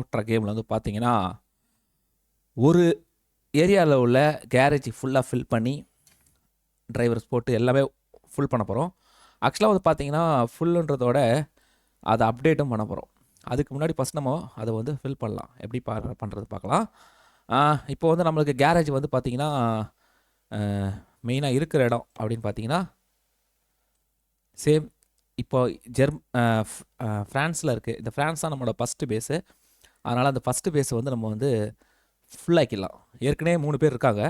ஓட்டுற கேமில் வந்து பார்த்தீங்கன்னா ஒரு ஏரியாவில் உள்ள கேரேஜ் ஃபுல்லாக ஃபில் பண்ணி டிரைவர்ஸ் போட்டு எல்லாமே ஃபுல் பண்ண போகிறோம். ஆக்சுவலாக வந்து பார்த்தீங்கன்னா ஃபுல்லுன்றதோட அதை அப்டேட்டும் பண்ண போகிறோம். அதுக்கு முன்னாடி ஃபஸ்ட் நம்ம அதை வந்து ஃபில் பண்ணலாம். எப்படி பண்ணுறது பார்க்கலாம். இப்போ வந்து நம்மளுக்கு கேரேஜ் வந்து பார்த்திங்கன்னா மெயினாக இருக்கிற இடம் அப்படின்னு பார்த்தீங்கன்னா சேம் இப்போ ஃப்ரான்ஸில் இருக்குது. இந்த ஃப்ரான்ஸ் தான் நம்மளோட ஃபஸ்ட்டு பேஸு. அதனால் அந்த ஃபஸ்ட்டு பேஸை வந்து நம்ம வந்து ஃபுல்லாக்கிடலாம். ஏற்கனவே 3 பேர் இருக்காங்க.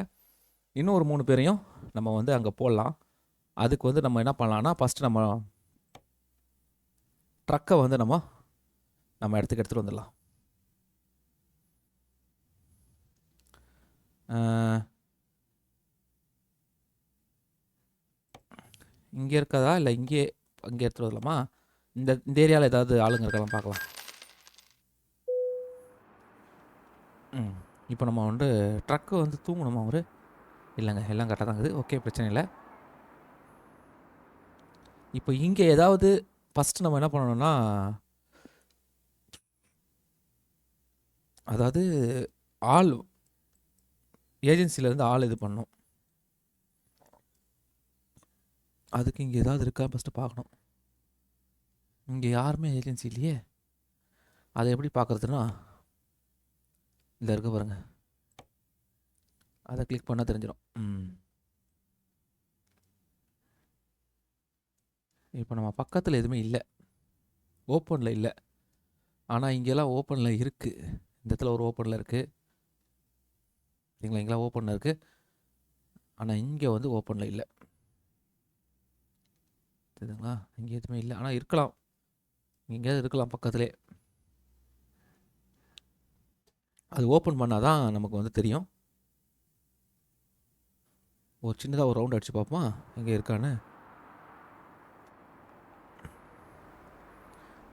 இன்னும் ஒரு 3 பேரையும் நம்ம வந்து அங்கே போடலாம். அதுக்கு வந்து நம்ம என்ன பண்ணலான்னா ஃபஸ்ட்டு நம்ம ட்ரக்கை வந்து நம்ம இடத்துக்கு எடுத்துகிட்டு வந்துடலாம். இங்கே இருக்கதா இல்லை இங்கே எடுத்துகிட்டு வரலாமா? இந்த ஏரியாவில் ஏதாவது ஆளுங்க இருக்கலாம் பார்க்கலாம். இப்போ நம்ம வந்து ட்ரக்கு வந்து தூங்கணுமா? இல்லைங்க, எல்லாம் கரெக்டாக தான் இருக்குது. ஓகே, பிரச்சனை இல்லை. இப்போ இங்கே ஏதாவது ஃபஸ்ட்டு நம்ம என்ன பண்ணணும்னா, அதாவது ஆள் ஏஜென்சிலேருந்து ஆள் இது பண்ணணும். அதுக்கு இங்கே ஏதாவது இருக்கா ஃபஸ்ட்டு பார்க்கணும். இங்கே யாருமே ஏஜென்சி இல்லையே. அதை எப்படி பார்க்குறதுன்னா, இந்த இருக்க பாருங்க, அதை கிளிக் பண்ணால் தெரிஞ்சிடும். இப்போ நம்ம பக்கத்தில் எதுவுமே இல்லை, ஓப்பனில் இல்லை. ஆனால் இங்கெல்லாம் ஓப்பனில் இருக்குது. இந்த இடத்துல ஒரு ஓப்பனில் இருக்குது. சரிங்களா, இங்கெல்லாம் ஓப்பனில் இருக்குது. ஆனால் இங்கே வந்து ஓப்பனில் இல்லை. தெரியுதுங்களா? இங்கே எதுவுமே இல்லை. ஆனால் இருக்கலாம், எங்கேயாவது இருக்கலாம் பக்கத்துலேயே. அது ஓப்பன் பண்ணால் தான் நமக்கு வந்து தெரியும். ஒரு சின்னதாக ஒரு ரவுண்ட் அடித்து பார்ப்போமா எங்கே இருக்கான்னு.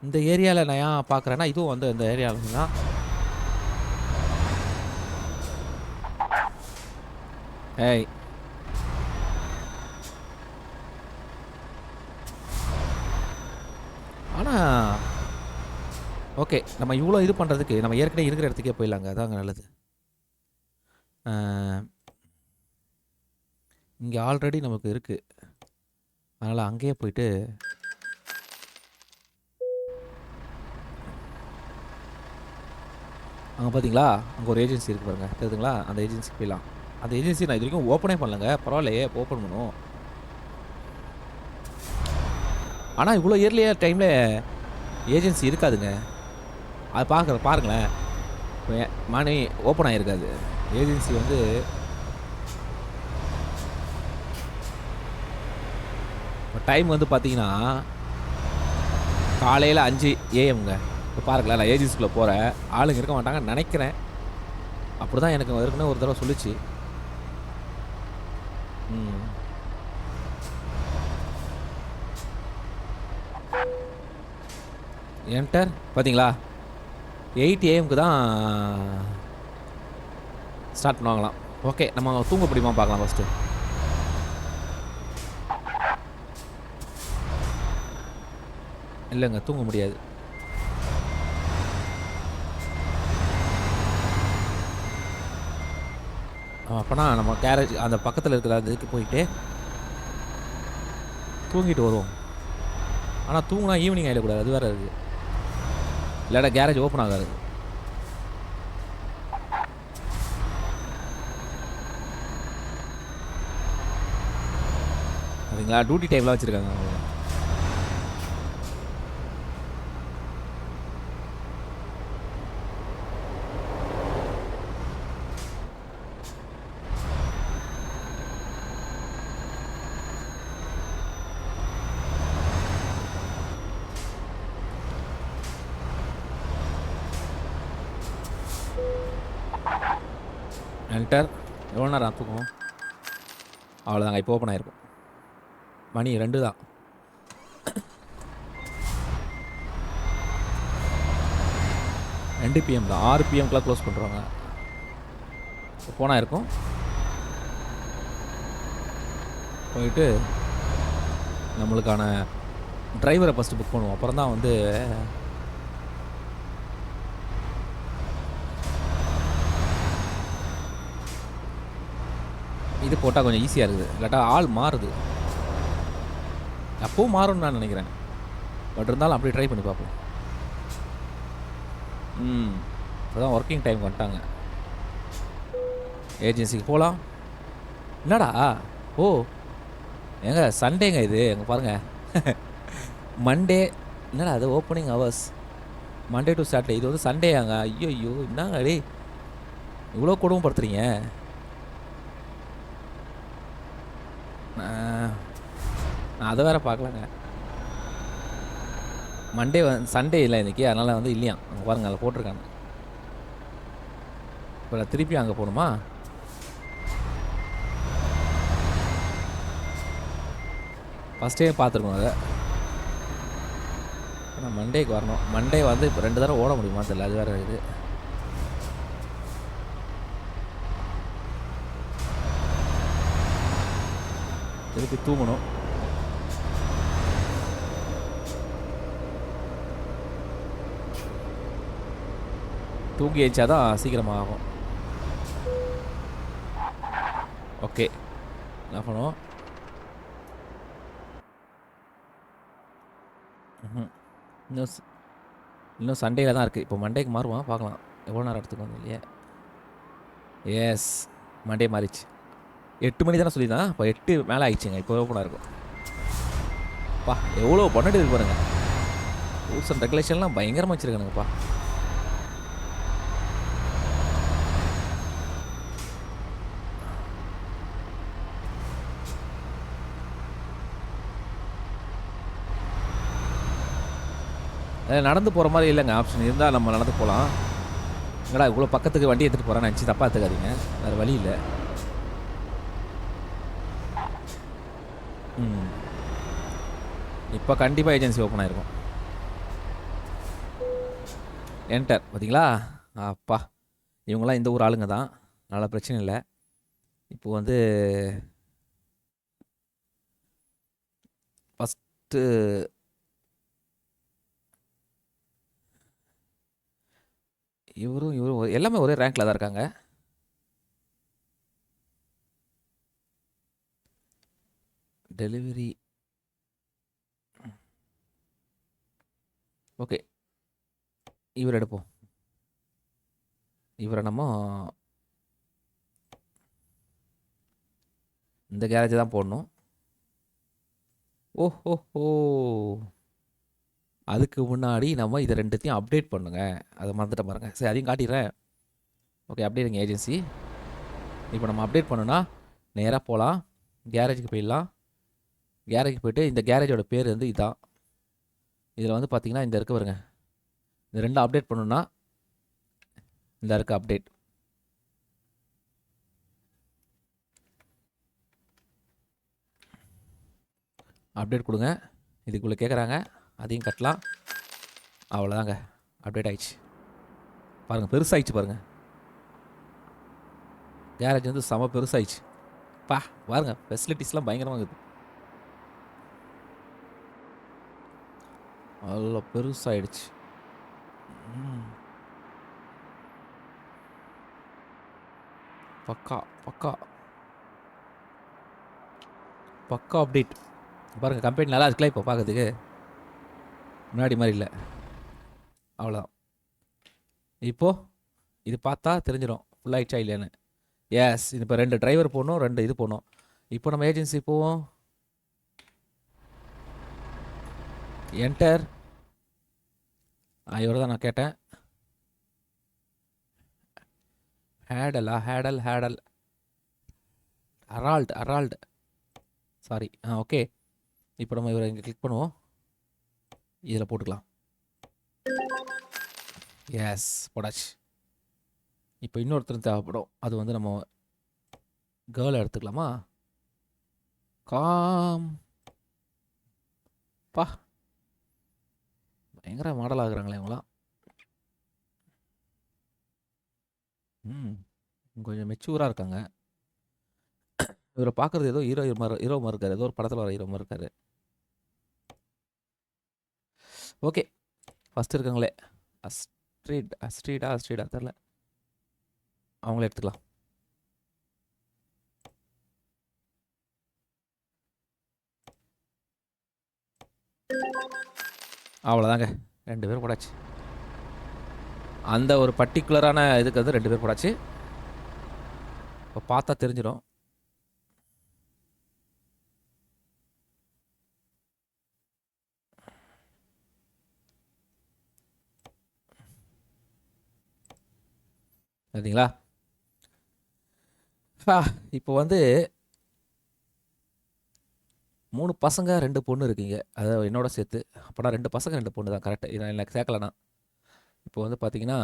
இந்த ஏரியாவில் நான் ஏன் பார்க்குறேன்னா, இதுவும் வந்து இந்த ஏரியாவில் தான். ஏய், ஆனால் ஓகே, நம்ம இவ்வளோ இது பண்ணுறதுக்கு நம்ம ஏற்கனவே இருக்கிற இடத்துக்கே போயிடலாங்க. அதாங்க நல்லது. இங்கே ஆல்ரெடி நமக்கு இருக்குது. அதனால் அங்கேயே போயிட்டு அங்கே பார்த்தீங்களா, அங்கே ஒரு ஏஜென்சி இருக்குது பாருங்கள், தெரியுதுங்களா? அந்த ஏஜென்சிக்கு போயிடலாம். அந்த ஏஜென்சி நான் இது வரைக்கும் ஓப்பனே பண்ணலங்க. பரவாயில்லையே, இப்போ ஓப்பன் பண்ணுவோம். ஆனால் இவ்வளோ இயர்லியாக டைமில் ஏஜென்சி இருக்காதுங்க. அது பாருங்களேன், மணி ஓப்பன் ஆகிருக்காது. ஏஜென்சி வந்து டைம் வந்து பார்த்தீங்கன்னா காலையில் 5 AM இப்போ பாருங்களேன், நான் ஏஜென்சிக்குள்ளே போகிறேன், ஆளுங்க இருக்க மாட்டாங்கன்னு நினைக்கிறேன். அப்படி தான் எனக்கு ஏற்கனவே ஒரு தடவை சொல்லிச்சு. என்டர் பார்த்தீங்களா, 8 AM தான் ஸ்டார்ட் பண்ணுவாங்களாம். ஓகே, நம்ம தூங்க முடியுமா பார்க்கலாம் ஃபஸ்ட்டு. இல்லைங்க, தூங்க முடியாது. அப்போனா நம்ம கேரேஜ் அந்த பக்கத்தில் இருக்கிற அதுக்கு போயிட்டு தூங்கிட்டு வருவோம். ஆனால் தூங்கினா ஈவினிங் ஆகிடக்கூடாது, அது வேறு இருக்குது. இல்லாட்டா கேரேஜ் ஓப்பன் ஆகாது. அதுங்களா டியூட்டி டைம்லாம் வச்சுருக்காங்க. என்டர். எவ்வளோ நேரம் தூக்கும்? அவ்வளோதாங்க, இப்போ ஓப்பன் ஆகிருக்கும். மணி 2 தான். PM தான். 6 PMக்கெலாம் க்ளோஸ் பண்ணுறாங்க. போனால் இருக்கும். போயிட்டு நம்மளுக்கான டிரைவரை ஃபஸ்ட்டு புக் பண்ணுவோம். அப்புறம் தான் வந்து இது போட்டால் கொஞ்சம் ஈஸியாக இருக்குது. இல்லாட்டா ஆள் மாறுது. அப்பவும் மாறும்னு நான் நினைக்கிறேன். பட் இருந்தாலும் அப்படி ட்ரை பண்ணி பார்ப்போம். இப்போ தான் ஒர்க்கிங் டைம் வந்துட்டாங்க. ஏஜென்சிக்கு போகலாம். என்னடா? ஓ ஏங்க சண்டேங்க இது. எங்கே பாருங்கள். மண்டே என்னடா அது opening hours Monday to Saturday. இது வந்து சண்டேயாங்க. ஐயோ ஐயோ என்னங்க டே இவ்வளோ கொடுமைப்படுத்துறீங்க. நான் அதை வேறு பார்க்கலாங்க. மண்டே சண்டே இல்லை இன்றைக்கி, அதனால் வந்து இல்லையா. அங்கே பாருங்கள் அதில் போட்டிருக்காங்க. இப்போ நான் திருப்பி அங்கே போகணுமா? ஃபஸ்ட்டே பார்த்துருக்கணும் அதை. நான் மண்டேக்கு வரணும். மண்டே வந்து இப்போ 2 தடவை ஓட முடியுமா தெரியல. அது வேறு இது. திருப்பி தூங்கணும். தூங்கி ஏச்சாதான் சீக்கிரமாக ஆகும். ஓகே என்ன பண்ணுவோம். இன்னும் சண்டேல தான் இருக்குது. இப்போ மண்டேக்கு மாறுவான் பார்க்கலாம். எவ்வளோ நேரம் எடுத்துக்கு வந்து இல்லையா. எஸ் மண்டே மாறிச்சு. 8 மணி தானே சொல்லிதான். இப்போ 8 மேலே ஆயிடுச்சுங்க. இப்போ ஓப்பனாக இருக்கும். பா எவ்வளோ பண்ணிட்டு இருக்கு பாருங்க. ரூல்ஸ் அண்ட் ரெகுலேஷன்லாம் பயங்கரமாக வச்சுருக்கானுங்கப்பா. நடந்து போகிற மாதிரி இல்லைங்க ஆப்ஷன். இருந்தால் நம்ம நடந்து போகலாம். எங்கடா இவ்வளோ பக்கத்துக்கு வண்டி எடுத்துகிட்டு போகிறேன்னு நினச்சி தப்பாக எடுத்துக்காதீங்க. வேறு வழி இல்லை. இப்போ கண்டிப்பாக ஏஜென்சி ஓப்பன் ஆகிருக்கும். என்டர் பார்த்தீங்களா. அப்பா இவங்களாம் இந்த ஊர் ஆளுங்க தான். நல்ல பிரச்சனை இல்லை. இப்போ வந்து ஃபஸ்ட்டு இவரும் எல்லாமே ஒரே ரேங்க்கில் தான் இருக்காங்க. Delivery okay. இவர் எடுப்போம். இவரை நம்ம இந்த கேரேஜ் தான் போடணும். ஓஹோ அதுக்கு முன்னாடி நம்ம இதை 2த்தையும் அப்டேட் பண்ணுங்க. அதை மறந்துட்ட பாருங்கள். சரி அதையும் காட்டிடுறேன். Okay அப்டேட்டுங்க agency. இப்போ நம்ம அப்டேட் பண்ணோன்னா நேராக போகலாம். கேரேஜுக்கு போயிடலாம். கேரேஜுக்கு போய்ட்டு இந்த கேரேஜோட பேர் வந்து இதான். இதில் வந்து பார்த்திங்கன்னா இந்த இருக்க பாருங்க. இந்த 2 அப்டேட் பண்ணணுன்னா இந்த இருக்க அப்டேட். அப்டேட் கொடுங்க. இதுக்குள்ளே கேட்குறாங்க. அதையும் கட்டலாம். அவ்வளோதாங்க அப்டேட் ஆயிடுச்சு. பாருங்கள் பெருசாகிடுச்சு பாருங்கள். கேரேஜ் வந்து செம பெருசாகிடுச்சு. பாருங்கள் ஃபெசிலிட்டிஸ்லாம் பயங்கரமாக இருக்குது. அவ்வளோ பெருசாகிடுச்சு. பக்கா பக்கா பக்கா அப்டேட். பாருங்கள் கம்பெனி நல்லா இருக்குல்ல இப்போ பார்க்கறதுக்கு. முன்னாடி மாதிரி இல்லை. அவ்வளோதான். இப்போது இது பார்த்தா தெரிஞ்சிடும் ஃபுல்லாகிடுச்சா இல்லையான்னு. எஸ் இது இப்போ 2 டிரைவர் போகணும், 2 இது போகணும். இப்போ நம்ம ஏஜென்சி போவோம். என்டர். இவரை தான் நான் கேட்டேன். Hadal அரால்ட் sorry. ஓகே இப்போ நம்ம இவரை இங்கே கிளிக் பண்ணுவோம். இதில் போட்டுக்கலாம். எஸ் போடாச்சு. இப்போ இன்னொருத்தர் தேவைப்படும். அது வந்து நம்ம கேர்ளை எடுத்துக்கலாமா. பா பயங்கர மாடல் ஆகுறாங்களே இவங்களாம். கொஞ்சம் மெச்சூராக இருக்காங்க. இவரை பார்க்குறது ஏதோ ஹீரோ மாதிரி இருக்கார். ஏதோ ஒரு படத்தில் வர ஹீரோ மாதிரி இருக்கார். ஓகே ஃபஸ்ட் இருக்காங்களே அஸ்ட்ரீடா தெரில. அவங்களே எடுத்துக்கலாம். அவ்வளோதாங்க, 2 பேர் போடாச்சு. அந்த ஒரு பர்டிகுலரான இதுக்கு வந்து 2 பேர் போடாச்சு. இப்போ பார்த்தா தெரிஞ்சிடும். சரிங்களா? இப்போ வந்து 3 பசங்க 2 பொண்ணு இருக்கீங்க, அதாவது என்னோட சேர்த்து. அப்போனா 2 பசங்க 2 பொண்ணு தான் கரெக்டு. இதை எனக்கு சேர்க்கலண்ணா. இப்போ வந்து பார்த்தீங்கன்னா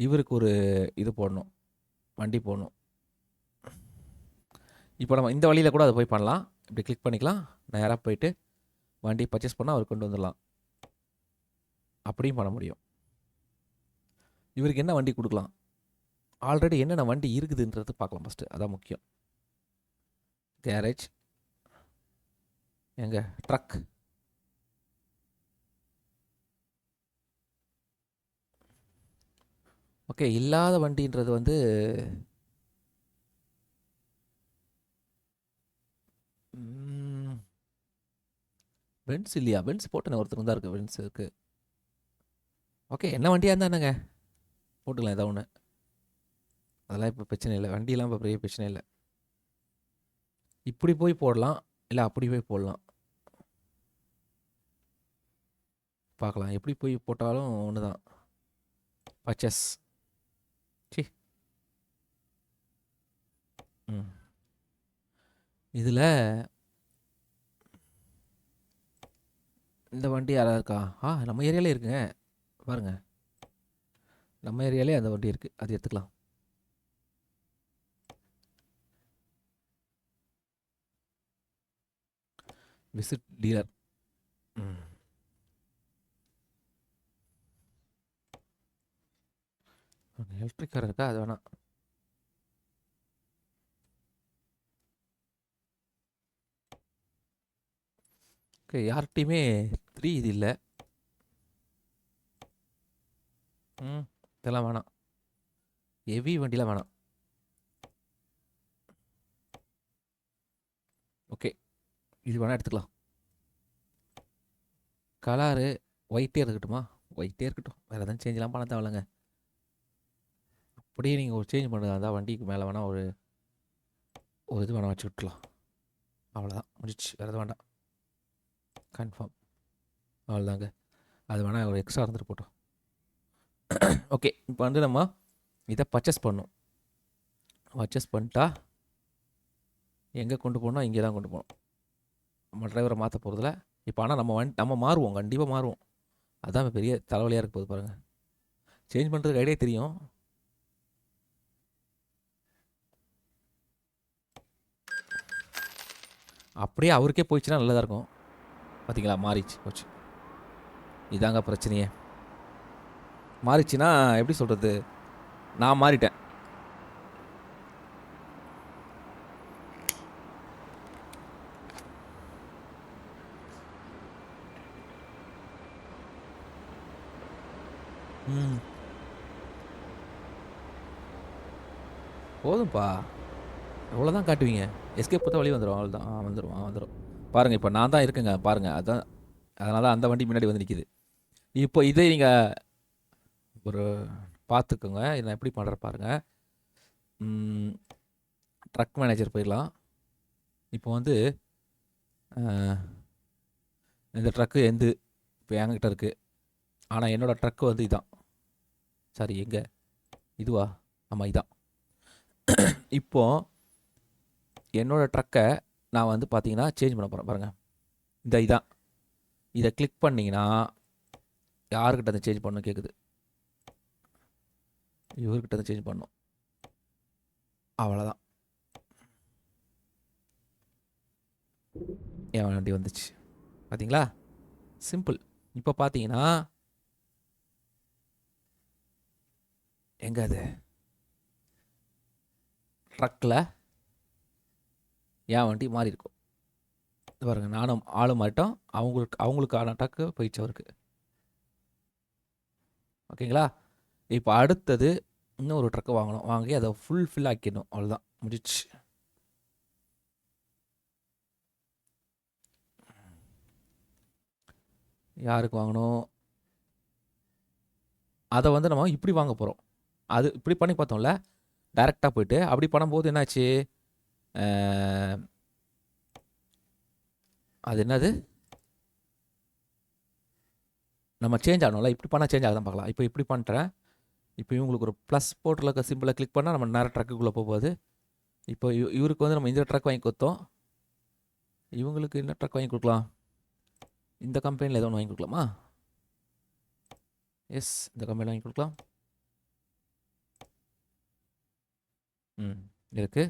இவருக்கு ஒரு இது போடணும், வண்டி போடணும். இப்போ நம்ம இந்த வழியில் கூட அதை போய் பண்ணலாம். இப்படி கிளிக் பண்ணிக்கலாம், நேராக போயிட்டு வண்டி பர்ச்சேஸ் பண்ணால் அவர் கொண்டு வந்துடலாம். அப்படியும் பண்ண முடியும். இவருக்கு என்ன வண்டி கொடுக்கலாம், ஆல்ரெடி என்னென்ன வண்டி இருக்குதுன்றது பார்க்கலாம் ஃபஸ்ட்டு, அதான் முக்கியம். கேரேஜ் எங்க, ட்ரக். ஓகே, இல்லாத வண்டின்றது வந்து பென்ஸ் இல்லையா? பென்ஸ் போட்டுன ஒருத்தருக்கு தான் இருக்குது, பென்ஸ் இருக்குது. ஓகே, என்ன வண்டியாக இருந்தால் என்னங்க, போட்டுக்கலாம் ஏதாவது ஒன்று. அதெல்லாம் இப்போ பிரச்சனை இல்லை, வண்டியெல்லாம் இப்போ பெரிய பிரச்சனை இல்லை. இப்படி போய் போடலாம், இல்லை அப்படி போய் போடலாம், பார்க்கலாம். எப்படி போய் போட்டாலும் ஒன்று தான். பர்ச்சேஸ். சி இதில் இந்த வண்டி யாராவது இருக்கா? நம்ம ஏரியாலே இருக்குங்க, பாருங்கள். நம்ம ஏரியாலே அந்த வண்டி இருக்குது, அது எடுத்துக்கலாம். Visit dealer. எலக்ட்ரிக் கார் இருக்கா? அது வேணாம். ஓகே, யார்கிட்டையுமே 3 இது இல்லை. இதெல்லாம் வேணாம், ஹெவி வண்டிலாம் வேணாம். ஓகே, இது வேணால் எடுத்துக்கலாம். கலரு ஒயிட்டே இருக்கட்டுமா? ஒயிட்டே இருக்கட்டும், வேறு எதாவது சேஞ்செலாம் பண்ண தேவையில்லைங்க. அப்படியே நீங்கள் ஒரு சேஞ்ச் பண்ணுறதா இருந்தால் வண்டிக்கு மேலே வேணால் ஒரு இது வேணால் வச்சு விட்டுலாம். அவ்வளோதான், முடிச்சு. வேறு எதுவும் வேண்டாம், கன்ஃபார்ம். அவ்வளோதாங்க, அது வேணால் ஒரு எக்ஸ்ட்ரா இருந்துட்டு போட்டோம். ஓகே, இப்போ வந்து நம்ம இதை பர்ச்சேஸ் பண்ணணும். பர்ச்சேஸ் பண்ணிட்டா எங்கே கொண்டு போகணும்? இங்கே தான் கொண்டு போகணும். நம்ம டிரைவரை மாற்ற போகிறதில்ல இப்போ. ஆனால் நம்ம மாறுவோம், கண்டிப்பாக மாறுவோம். அதுதான் பெரிய தலைவலியாக இருக்க போகுது பாருங்கள். சேஞ்ச் பண்ணுறதுக்கு ஐடியா தெரியும். அப்படியே அவருக்கே போயிடுச்சுன்னா நல்லதாக இருக்கும். பார்த்தீங்களா, மாறிச்சு, போச்சு. இதாங்க பிரச்சனையே. மாறிச்சுன்னா எப்படி சொல்கிறது, நான் மாறிட்டேன். போதும்ப்பா, எவ்வளோதான் காட்டுவீங்க? எஸ்கேப் பார்த்தா வழி வந்துடும், அவ்வளோதான். வந்துடும். பாருங்கள், இப்போ நான் தான் இருக்குங்க பாருங்கள். அதுதான், அதனால தான் அந்த வண்டி முன்னாடி வந்து நிற்கிது. இப்போ இதே நீங்கள் ஒரு பார்த்துக்கோங்க, இதை நான் எப்படி பண்ணுற பாருங்கள். ட்ரக் மேனேஜர் போயிடலாம். இப்போ வந்து இந்த ட்ரக்கு இப்போ என்கிட்ட இருக்குது. ஆனால் என்னோடய ட்ரக்கு வந்து இதான். சாரி, எங்கே இதுவா? ஆமாம், இதான். இப்போது என்னோடய ட்ரக்கை நான் வந்து பார்த்தீங்கன்னா சேஞ்ச் பண்ண போகிறேன் பாருங்கள். இதான். இதை கிளிக் பண்ணிங்கன்னா யாருக்கிட்ட அதை சேஞ்ச் பண்ணணும் கேட்குது. இவர்கிட்ட அதை சேஞ்ச் பண்ணணும். அவ்வளோதான், என் வண்டி வந்துச்சு. பார்த்தீங்களா, சிம்பிள். இப்போ பார்த்தீங்கன்னா எங்கே அது ட்ரக்கில் என் வண்டி மாறி இருக்கும் பாருங்க. நானும் ஆளும் மாறிட்டோம், அவங்களுக்கான ட்ரக்கு போயிடுச்சு அவருக்கு. ஓகேங்களா? இப்போ அடுத்தது இன்னும் ஒரு ட்ரக்கு வாங்கணும், வாங்கி அதை ஃபில் ஆக்கிடணும். அவ்வளோதான், முடிச்சு. யாருக்கு வாங்கணும்? அதை வந்து நம்ம இப்படி வாங்க போகிறோம். அது இப்படி பண்ணி பார்த்தோம்ல, டைரெக்டாக போயிட்டு அப்படி பண்ணும்போது என்னாச்சு? அது என்னது, நம்ம சேஞ்ச் ஆகணும்ல. இப்படி பண்ணால் சேஞ்ச் ஆகுதான் பார்க்கலாம். இப்போ இப்படி பண்ணுறேன். இப்போ இவங்களுக்கு ஒரு ப்ளஸ் போர்ட்டில் இருக்க சிம்பிளை கிளிக் பண்ணால் நம்ம நேரம் ட்ரக்குக்குள்ளே போகுது. இப்போ இவருக்கு வந்து நம்ம இந்த ட்ரக் வாங்கி கொடுத்தோம். இவங்களுக்கு என்ன ட்ரக் வாங்கி கொடுக்கலாம்? இந்த கம்பெனியில் ஏதோ ஒன்று வாங்கி கொடுக்கலாமா? எஸ், இந்த கம்பெனியில் வாங்கி கொடுக்கலாம். இருக்கு.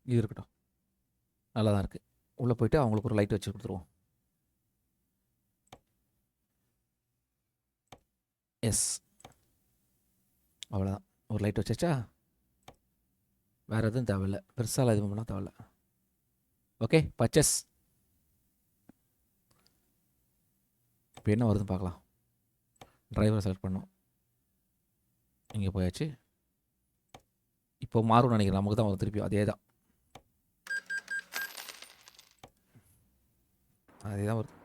இது இருக்கட்டும், நல்லா தான் இருக்குது. உள்ளே போயிட்டு அவங்களுக்கு ஒரு லைட் வச்சு கொடுத்துருவோம். எஸ், அவ்வளோதான். ஒரு லைட் வச்சாச்சா? வேறு எதுவும் தேவையில்லை, பெருசாலாம் எதுவும் பண்ணால் தேவையில்ல. Okay, purchase. இப்போ என்ன வருதுன்னு பார்க்கலாம். டிரைவரை செலக்ட் பண்ணோம், இங்கே போயாச்சு. இப்போ மாறும்னு நினைக்கிறேன், நமக்கு தான் வரும் திருப்பி. அதே தான் வருது.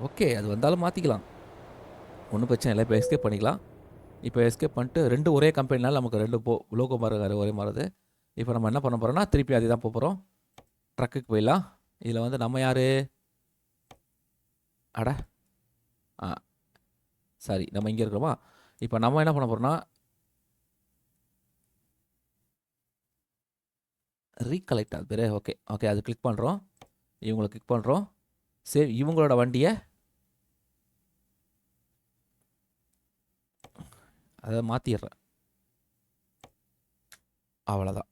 ஓகே, அது வந்தாலும் மாற்றிக்கலாம், ஒன்றும் பிரச்சனை இல்லை. இப்போ எஸ்கேப் பண்ணிக்கலாம். இப்போ எஸ்கேப் பண்ணிட்டு ரெண்டு ஒரே கம்பெனினால நமக்கு ரெண்டு லோகோ மாறுது, ஒரே மாறுது. இப்போ நம்ம என்ன பண்ண போகிறோம்னா திருப்பி அதே தான் போகிறோம். ட்ரக்குக்கு போயிடலாம். இதில் வந்து நம்ம யார்? அட சரி, நம்ம இங்கே இருக்கிறோமா? இப்போ நம்ம என்ன பண்ண போகிறோம்னா ரீகலெக்ட், அது பேர். ஓகே ஓகே, அது கிளிக் பண்ணுறோம். இவங்களை கிளிக் பண்ணுறோம். சரி, இவங்களோட வண்டியை அதை மாற்றிடுறேன். அவ்வளோதான்.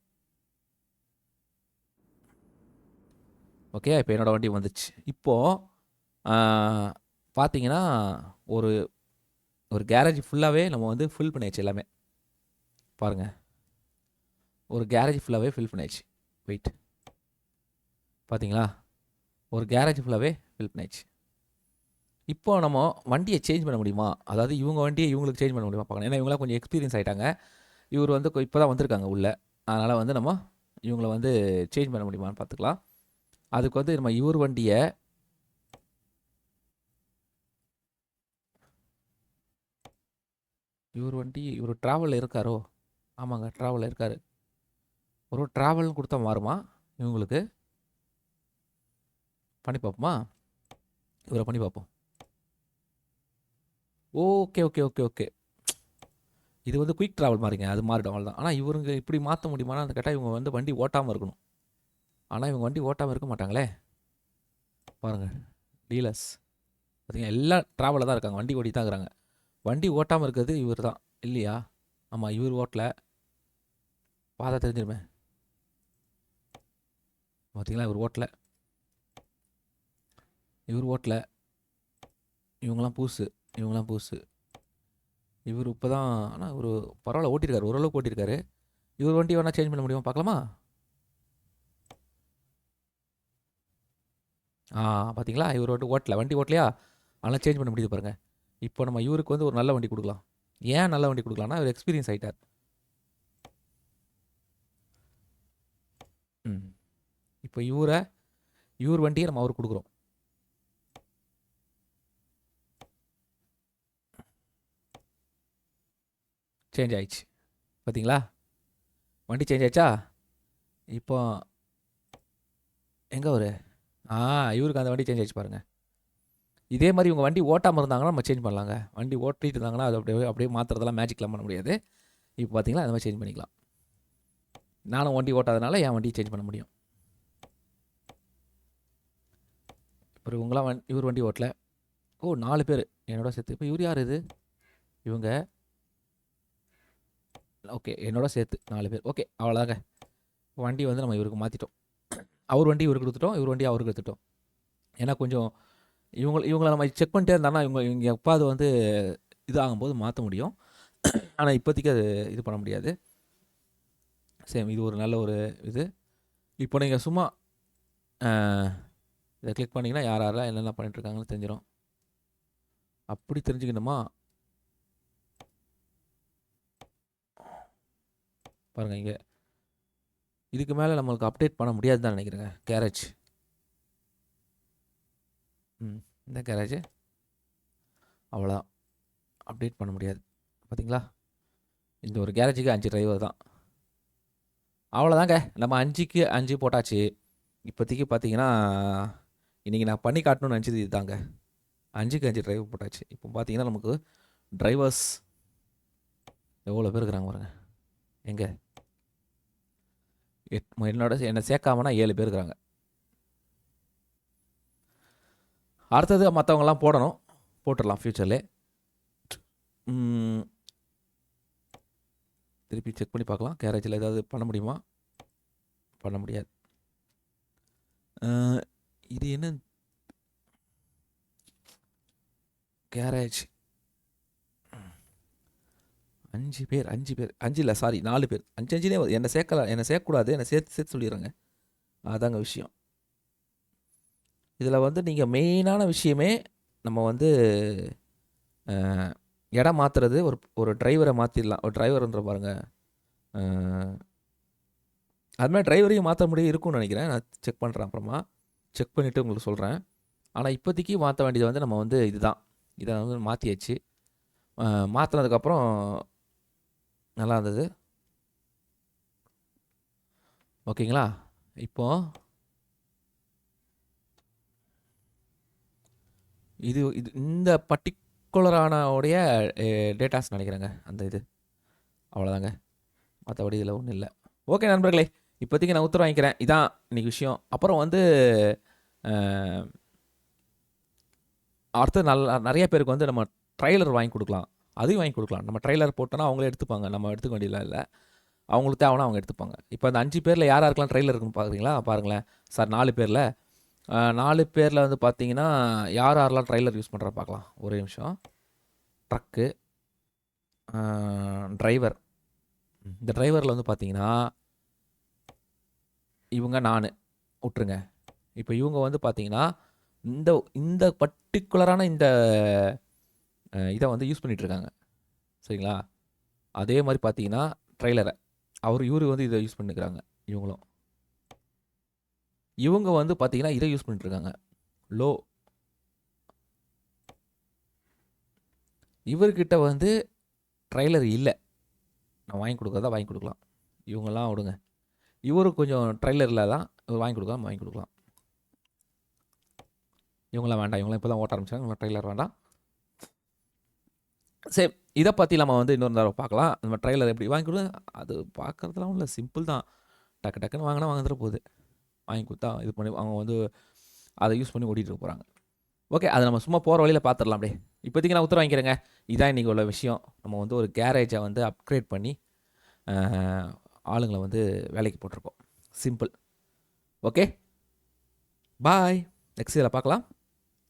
ஓகே, இப்போ என்னோடய வண்டி வந்துச்சு. இப்போது பார்த்தீங்கன்னா ஒரு ஒரு கேரேஜ் ஃபுல்லாகவே நம்ம வந்து ஃபில் பண்ணியாச்சு எல்லாமே. பாருங்கள், ஒரு கேரேஜ் ஃபுல்லாகவே ஃபில் பண்ணியாச்சு. வெயிட், பார்த்தீங்களா? ஒரு கேரேஜ் ஃபுல்லாகவே ஃபில் பண்ணியாச்சு. இப்போ நம்ம வண்டியை சேஞ்ச் பண்ண முடியுமா? அதாவது இவங்க வண்டியை இவங்களுக்கு சேஞ்ச் பண்ண முடியுமா பார்க்கணும். ஏன்னா இவங்களாம் கொஞ்சம் எக்ஸ்பீரியன்ஸ் ஆகிட்டாங்க. இவர் வந்து இப்போ தான் வந்திருக்காங்க உள்ளே. அதனால் வந்து நம்ம இவங்களை வந்து சேஞ்ச் பண்ண முடியுமான்னு பார்த்துக்கலாம். அதுக்கு வந்து நம்ம இவர் வண்டியை இவர் ட்ராவலில் இருக்காரோ? ஆமாங்க, ட்ராவலில் இருக்கார். ஒரு ட்ராவல்னு கொடுத்தா மாறுமா? இவங்களுக்கு பண்ணி பார்ப்போமா? இவரை பண்ணி பார்ப்போம். ஓகே ஓகே ஓகே ஓகே, இது வந்து குயிக் ட்ராவல் மாதிரிங்க, அது மாறிடும், அவ்வளோதான். ஆனால் இவங்க இப்படி மாற்ற முடியுமான்னு அந்த கேட்டால் இவங்க வந்து வண்டி ஓட்டாமல் இருக்கணும். ஆனால் இவங்க வண்டி ஓட்டாமல் இருக்க மாட்டாங்களே. பாருங்கள், டீலர்ஸ் பார்த்தீங்கன்னா எல்லாம் ட்ராவலில் தான் இருக்காங்க, வண்டி ஓட்டி தான் இருக்கிறாங்க. வண்டி ஓட்டாமல் இருக்கிறது இவர் தான் இல்லையா? ஆமாம், இவர் ஓட்டலை, பார்த்தா தெரிஞ்சிருமே. பார்த்தீங்களா, இவர் ஓட்டலை, இவங்களாம் பூசு, இவர் இப்போ தான். ஆனால் ஒரு பரவாயில்ல ஓட்டியிருக்காரு, ஓரளவுக்கு ஓட்டியிருக்காரு. இவர் வண்டி வேணால் சேஞ்ச் பண்ண முடியுமா பார்க்கலாமா? பார்த்தீங்களா, இவர் வண்டி ஓட்டலையா? ஆனால் சேஞ்ச் பண்ண முடியுது பாருங்கள். இப்போ நம்ம இவருக்கு வந்து ஒரு நல்ல வண்டி கொடுக்கலாம். ஏன் நல்ல வண்டி கொடுக்கலாம்னா இவர் எக்ஸ்பீரியன்ஸ் ஆகிட்டார். இப்போ இவர் வண்டியை நம்ம அவருக்கு கொடுக்குறோம். சேஞ்ச் ஆயிடுச்சு, பார்த்தீங்களா? வண்டி சேஞ்ச் ஆயிடுச்சா? இப்போ எங்கே ஒரு இவருக்கு அந்த வண்டி சேஞ்ச் ஆயிடுச்சு பாருங்கள். இதே மாதிரி இவங்க வண்டி ஓட்டாமல் இருந்தாங்கன்னா நம்ம சேஞ்ச் பண்ணலாங்க. வண்டி ஓட்டிகிட்டு இருந்தாங்கன்னா அது அப்படியே மாற்றுறதெல்லாம் மேஜிக்லாம் பண்ண முடியாது. இப்போ பார்த்தீங்களா, அந்த மாதிரி சேஞ்ச் பண்ணிக்கலாம். நானும் வண்டி ஓட்டாதனால என் வண்டியை சேஞ்ச் பண்ண முடியும். இப்போ இவர் வண்டி ஓட்டல. 4 பேர் என்னோட சேர்த்து. இப்போ இவர் யார்? இது இவங்க. ஓகே, என்னோட சேர்த்து 4 பேர். ஓகே, அவ்வளோதாங்க. வண்டி வந்து நம்ம இவருக்கு மாற்றிட்டோம். அவர் வண்டி இவருக்கு கொடுத்துட்டோம், இவர் வண்டி அவருக்கு எடுத்துட்டோம். ஏன்னா கொஞ்சம் இவங்களை நம்ம செக் பண்ணிட்டே இருந்தாங்கன்னா இவங்க எப்போ அது வந்து இது ஆகும்போது மாற்ற முடியும். ஆனால் இப்போதைக்கு அது இது பண்ண முடியாது. சேம் இது ஒரு நல்ல ஒரு இது. இப்போ நீங்கள் சும்மா இதை கிளிக் பண்ணிங்கன்னா யார் யாரெல்லாம் என்னென்ன பண்ணிட்டுருக்காங்கன்னு தெரிஞ்சிடும். அப்படி தெரிஞ்சுக்கணுமா? பாருங்கள் இங்கே இதுக்கு மேலே நம்மளுக்கு அப்டேட் பண்ண முடியாதுன்னு தான் நினைக்கிறேங்க. கேரேஜ் இந்த கேரேஜ் அவ்வளோதான், அப்டேட் பண்ண முடியாது. பார்த்தீங்களா, இந்த ஒரு கேரேஜுக்கு 5 டிரைவர் தான். அவ்வளோதாங்க, நம்ம 5க்கு 5 போட்டாச்சு. இப்போதைக்கு பார்த்தீங்கன்னா இன்றைக்கி நான் பண்ணி காட்டணும்னு நினச்சது இது தாங்க. 5க்கு 5 டிரைவர் போட்டாச்சு. இப்போ பார்த்தீங்கன்னா நமக்கு டிரைவர்ஸ் எவ்வளோ பேர் இருக்கிறாங்க பாருங்க. எங்கே என்னை சேர்க்காமனா 7 பேர் இருக்கிறாங்க. அடுத்தது மற்றவங்கலாம் போடணும், போட்டுடலாம் ஃப்யூச்சர்லே. திருப்பி செக் பண்ணி பார்க்கலாம் கேரேஜில் ஏதாவது பண்ண முடியுமா. பண்ண முடியாது. இது என்ன கேரேஜ் 5 பேர் 5 இல்லை சாரி 4 பேர் 5 என்னை சேர்க்கலாம், என்னை சேர்க்கக்கூடாது, என்னை சேர்த்து சொல்லிடுறேங்க. அதாங்க விஷயம். இதில் வந்து நீங்கள் மெயினான விஷயமே நம்ம வந்து இடம் மாற்றுறது. ஒரு டிரைவரை மாற்றிடலாம். ஒரு டிரைவர்ன்ற பாருங்கள், அதுமாதிரி டிரைவரையும் மாற்ற முடியும் இருக்கும்னு நினைக்கிறேன். நான் செக் பண்ணுறேன், அப்புறமா செக் பண்ணிவிட்டு உங்களுக்கு சொல்கிறேன். ஆனால் இப்போதைக்கு மாற்ற வேண்டியது வந்து நம்ம வந்து இதுதான். இதை வந்து மாற்றியாச்சு. மாற்றினதுக்கப்புறம் நல்லா இருந்தது. ஓகேங்களா. இப்போது இது இந்த பர்டிகுலரான உடைய டேட்டாஸ் நினைக்கிறேங்க அந்த இது. அவ்வளோதாங்க, மற்றபடி இதில் ஒன்றும் இல்லை. ஓகே நண்பர்களே, இப்போதைக்கு நான் உத்தரவு வாங்கிக்கிறேன். இதான் இன்றைக்கி விஷயம். அப்புறம் வந்து அடுத்து நிறைய பேருக்கு வந்து நம்ம ட்ரைலர் வாங்கி கொடுக்கலாம், அதையும் வாங்கி கொடுக்கலாம். நம்ம ட்ரைலர் போட்டோன்னா அவங்களே எடுத்துப்பாங்க, நம்ம எடுத்துக்க வேண்டியதில்லை. இல்லை, அவங்களுக்கு தேவைன்னா அவங்க எடுத்துப்பாங்க. இப்போ அந்த 5 பேரில் யாராக இருக்கலாம் ட்ரைலர் இருக்குன்னு பார்க்குறீங்களா? பாருங்களேன் சார், 4 பேரில் 4 பேரில் வந்து பார்த்தீங்கன்னா யார் யாரெல்லாம் ட்ரைலர் யூஸ் பண்ணுறா பார்க்கலாம். ஒரே நிமிஷம். Truck, driver. இந்த டிரைவரில் வந்து பார்த்தீங்கன்னா இவங்க நான் விட்டுருங்க. இப்போ இவங்க வந்து பார்த்தீங்கன்னா இந்த பர்டிகுலரான இந்த இதை வந்து யூஸ் பண்ணிகிட்ருக்காங்க, சரிங்களா. அதே மாதிரி பார்த்தீங்கன்னா ட்ரைலரை இவர் வந்து இதை யூஸ் பண்ணிக்கிறாங்க. இவங்க வந்து பார்த்தீங்கன்னா இதை யூஸ் பண்ணிட்டுருக்காங்க. லோ இவர்கிட்ட வந்து ட்ரைலர் இல்லை, நான் வாங்கி கொடுக்குறதா வாங்கி கொடுக்கலாம். இவங்கெல்லாம் விடுங்க, இவரு கொஞ்சம் ட்ரைலரில் தான் வாங்கி கொடுக்கலாம். இவங்களாம் வேண்டாம், இவங்களாம் இப்போ தான் ஓட்ட ஆரம்பிச்சாங்க, இவங்க ட்ரைலர் வேண்டாம். சரி, இதை பற்றி நம்ம வந்து இன்னொரு தடவை பார்க்கலாம். நம்ம ட்ரைலர் எப்படி வாங்கி கொடு, அது பார்க்குறதுலாம் இல்லை, சிம்பிள் தான். டக்குன்னு வாங்கினா வாங்கிற போகுது, வாங்கி கொடுத்தா இது பண்ணி அவங்க வந்து அதை யூஸ் பண்ணி ஓட்டிகிட்டு போகிறாங்க. ஓகே, அதை நம்ம சும்மா போகிற வழியில் பார்த்துடலாம். அப்படியே இப்போதைக்கு நான் உத்தரவு வாங்கிக்கிறேங்க. இதான் இன்றைக்கி உள்ள விஷயம். நம்ம வந்து ஒரு கேரேஜை வந்து அப்கிரேட் பண்ணி ஆளுங்களை வந்து வேலைக்கு போட்டிருக்கோம். சிம்பிள். ஓகே, பாய். நெக்ஸ்ட் இதில் பார்க்கலாம்.